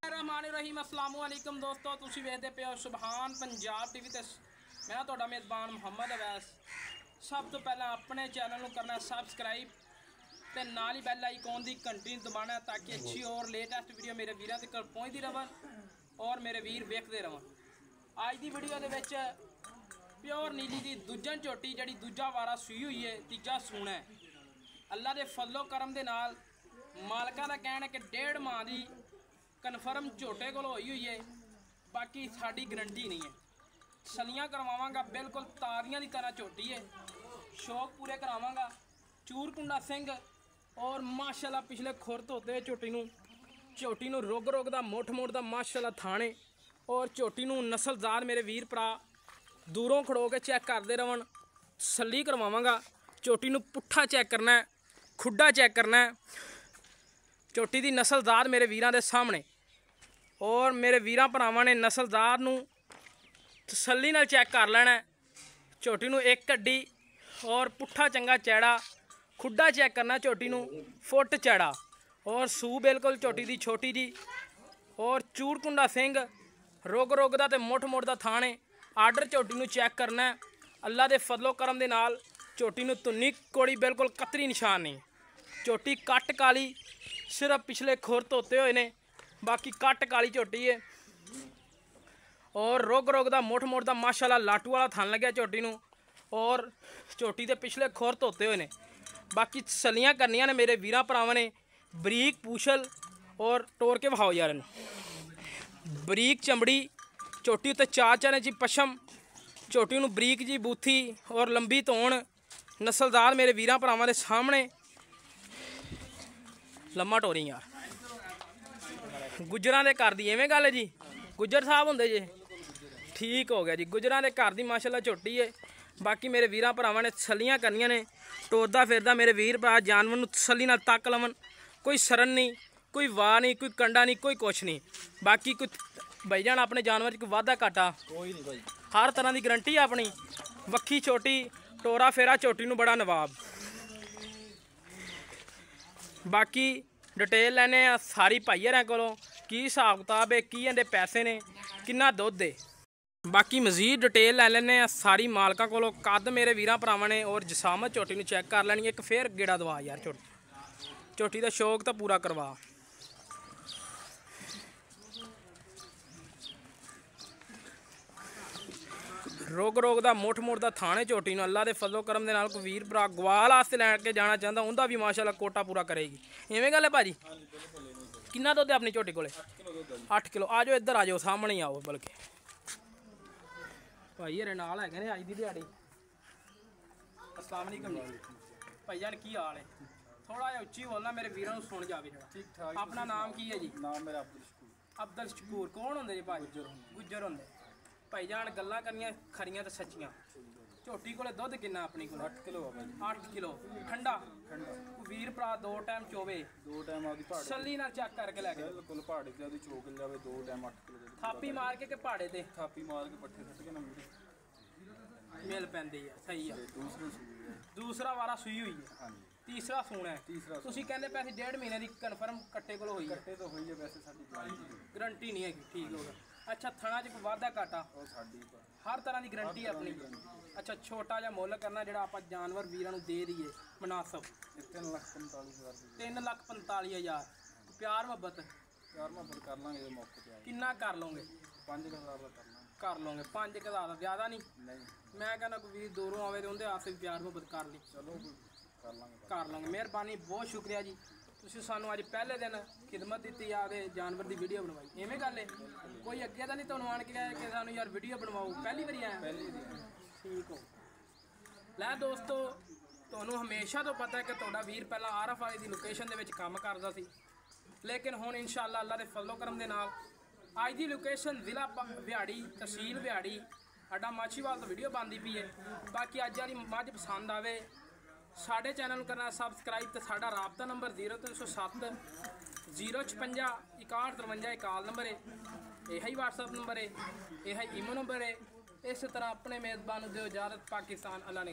रहमान अस्सलाम वालेकुम दोस्तों, तुसी वेखदे पे हो सुभान पंजाब टीवी ते मैं तुहाडा मेज़बान मुहम्मद अवैस। सब तो पहला अपने चैनल को करना सब्सक्राइब ते नाल ही बैल आइकॉन दी घंटी दबाना ताकि अच्छी और लेटेस्ट वीडियो मेरे वीरां तक पहुंचती रहन और मेरे वीर वेखते रहन। अज की वीडियो दे विच प्योर नीली दी दूजन झोटी जिहड़ी दूजा वारा सूई हुई है, तीजा सूना है। अल्लाह दे फजलो करम दे नाल मालकां दा कहना कि 1.5 माह दी कन्फर्म झोटे को हुई हुई है, बाकी साड़ी गारंटी नहीं है। सलियां करवावांगा बिल्कुल तारियां की तरह झोटी है, शौक पूरे करावांगा। चूरकुंडा सिंह और माशाल्लाह पिछले खुर धोते झोटी नूं रुग रुग दा मुठ मुठ दा माशाल्लाह थाने और झोटी नूं नस्लदार मेरे वीर भरा दूरों खड़ो के चैक करते रहन। सली करवावांगा, झोटी नूं पुट्ठा चैक करना है, खुड्डा चैक करना है। झोटी दी नस्लदार मेरे वीरां दे सामने और मेरे वीरां भरावां ने नस्लदार नूं तसल्ली नाल चैक कर लेना है। झोटी नूं एक हड्डी और पुट्ठा चंगा चैड़ा, खुड्डा चैक करना झोटी नूं फुट चैड़ा और सू बिल्कुल झोटी दी छोटी जी और चूरकुंडा सिंह रुग रुग दा ते मुठ मुठ दा थाने आर्डर झोटी नूं चैक करना है। अल्लाह दे फजलो करम दे नाल झोटी नूं तुन्नी कोड़ी बिल्कुल कतरी निशान नहीं। झोटी कट काली, सिर्फ पिछले खुर धोते हुए ने, बाकी कट काली झोटी है और रुग रुग दा मुठ मुठ दा माशाल्लाह लाटू वाला थन लग्या झोटी नूं और झोटी दे पिछले खुर धोते हुए ने। बाकी सलियां करनियां ने मेरे वीरां भरावां ने। बरीक पूछल और टोर के बहाओ यार, बरीक चमड़ी झोटी उत्ते 4 इंच पछम, झोटी नूं बरीक जी बूथी और लंबी धौण नस्लदार मेरे वीरां भरावां दे सामने। लम्मा टोरी यार गुजरां दे घर दी एवें गल है जी, गुजर साहब हुंदे जे, ठीक हो गया जी। गुजरां दे घर दी माशाल्लाह झोटी है। बाकी मेरे वीरां भरावां ने सलियां करनियां ने, टोरदा फिरदा मेरे वीर भरा जानवर नूं तसल्ली नाल तक लवन। कोई सरन नहीं, कोई वाह नहीं, कोई कंडा नहीं, कोई कुछ नहीं। बाकी कोई भाई जान अपने जानवर च कोई वाधा घाटा कोई नहीं भाई, हर तरह की गारंटी है अपनी। वक्खी छोटी टोरा फेरा झोटी नूं बड़ा नवाब। बाकी डिटेल लैने सारी भाईयरां कोलों, की हिसाब किताब है, की इहदे पैसे ने, किन्ना दुध है। बाकी मजीद डिटेल लै लैने सारी मालकां कोलों। कद मेरे वीरां भरावां ने और जसामत झोटी नूं चैक कर लैनी। एक फिर गेड़ा दवा यार, झोटी दा शौक तो पूरा करवा। रुग रुग दा मुठ मुठ दा थाने झोटी नूं अल्लाह दे फजलो करम दे नाल कोई वीर भरा गवाल वास्ते लैके जाना चाहता उनका भी माशाल्लाह कोटा पूरा करेगी। इवें गल है भाजी? किन्ना दुध है अपनी झोटी कोले? 8 किलो। आ जाओ इधर, आ जाओ सामने ही आओ। बल्कि भाई हरे नाल है ने अज दी दिहाड़ी। अस्सलाम वालेकुम जी भाई जान, की हाल है? थोड़ा जिहा उच्ची बोलना, मेरे वीरों नूं सुन जावे। ठीक ठाक। अपना नाम की है जी? नाम मेरा अब्दुल शकूर। कौन होंदे जी भाई? गुज्जर होंदे। भाई जान गल्लां करनियां खरियां ते सच्चियां। झोटी कोले दुध किन्ना अपनी कोल? 8 किलो। 8 किलो ठंडा वीर भरा 2 टाइम चोवे, 2 टाइम आदि पहाड़ सल्ली नाल चेक करके लैके बिल्कुल पहाड़ी ते आदि चोक जावे। 2 टाइम 8 किलो थापी मार के पहाड़े ते थापी मार के पट्ठे सट के ना मिल पैंदी है। सही है। दूसरा वारा सूई हुई है। हाँ जी, तीसरा सूना है। तुसीं कहंदे पैसे 1.5 महीने की कन्फर्म कट्टे कोल होई है? कट्टे तो होई है, वैसे साडी गारंटी नहीं है। ठीक हो गया। अच्छा, थणा च वाधा घाटा हर तरह की गारंटी है अपनी। अच्छा, छोटा जिहा मुੱਲ करना जिहड़ा आपां जानवर वीरां नूं दे दईए मुनासब 3,45,000। प्यार मुहब्बत कर लांगे मौके पे। किन्ना कर लोगे? 5,000 का कर लोगे। 5,000 का ज़्यादा नहीं? मैं कहना कोई वीर दूरों आवे तो उनके वास्ते प्यार मुहब्बत कर ली। चलो कर लांगे। मेहरबानी, बहुत शुक्रिया जी। तुसीं सानूं अज पहले दिन खिदमत दी आदे जानवर की वीडियो बनवाई। इवें गल है? कोई अगे तो नहीं तुहानूं आण के कहे कि सानूं यार वीडियो बनवाओ? पहली बारी आया? ठीक हो। लै दोस्तों, तुहानूं हमेशा तो पता है कि तुहाडा वीर पहला आरफ वाले की लोकेशन दे विच काम करदा सी, लेकिन हुण इंशाअल्लाह अल्लाह दे फजलो करम दे नाल अज दी लोकेशन जिला बिहाड़ी, तहसील बिहाड़ी, अड्डा माछीवाल तो वीडियो बनती पई है। बाकी अज वाली मझ पसंद आवे साढ़े चैनल करना सबसक्राइब। तो साढ़ा राबता नंबर 0307 056 61 53 इकाल नंबर है। यही व्हाट्सअप नंबर है, यही ईमो नंबर है। इस तरह अपने मेज़बान दो इजाज़त। पाकिस्तान। अल्लाह ने